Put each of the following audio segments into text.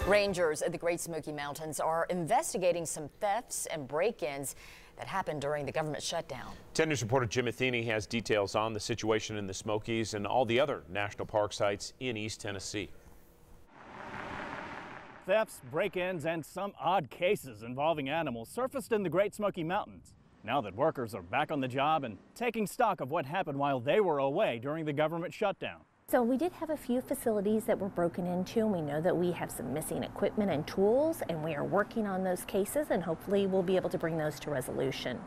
Rangers at the Great Smoky Mountains are investigating some thefts and break-ins that happened during the government shutdown. 10 News reporter Jim Matheny has details on the situation in the Smokies and all the other national park sites in East Tennessee. Thefts, break-ins, and some odd cases involving animals surfaced in the Great Smoky Mountains. Now that workers are back on the job and taking stock of what happened while they were away during the government shutdown. So we did have a few facilities that were broken into, and we know that we have some missing equipment and tools, and we are working on those cases, and hopefully we'll be able to bring those to resolution.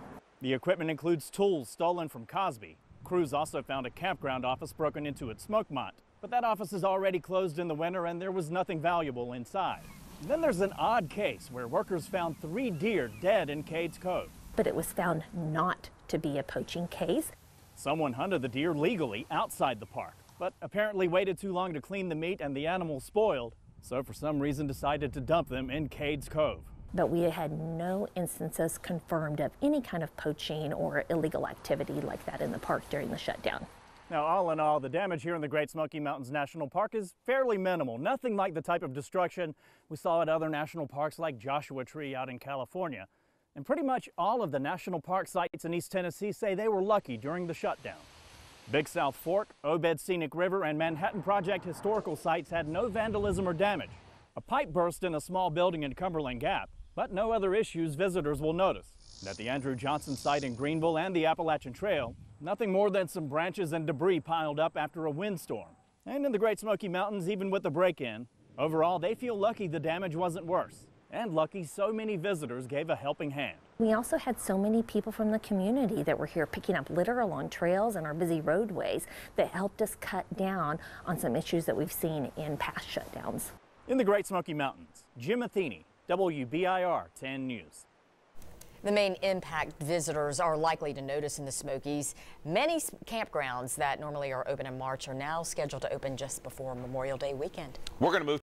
The equipment includes tools stolen from Cosby. Crews also found a campground office broken into at Smokemont, but that office is already closed in the winter and there was nothing valuable inside. And then there's an odd case where workers found 3 deer dead in Cades Cove. But it was found not to be a poaching case. Someone hunted the deer legally outside the park, but apparently waited too long to clean the meat and the animals spoiled, so for some reason decided to dump them in Cades Cove. But we had no instances confirmed of any kind of poaching or illegal activity like that in the park during the shutdown. Now, all in all, the damage here in the Great Smoky Mountains National Park is fairly minimal. Nothing like the type of destruction we saw at other national parks like Joshua Tree out in California. And pretty much all of the national park sites in East Tennessee say they were lucky during the shutdown. Big South Fork, Obed Scenic River, and Manhattan Project historical sites had no vandalism or damage. A pipe burst in a small building in Cumberland Gap, but no other issues visitors will notice. And at the Andrew Johnson site in Greenville and the Appalachian Trail, nothing more than some branches and debris piled up after a windstorm. And in the Great Smoky Mountains, even with the break-in, overall they feel lucky the damage wasn't worse. And lucky so many visitors gave a helping hand. We also had so many people from the community that were here picking up litter along trails and our busy roadways that helped us cut down on some issues that we've seen in past shutdowns. In the Great Smoky Mountains, Jim Matheny, WBIR 10 News. The main impact visitors are likely to notice in the Smokies. Many campgrounds that normally are open in March are now scheduled to open just before Memorial Day weekend. We're going to move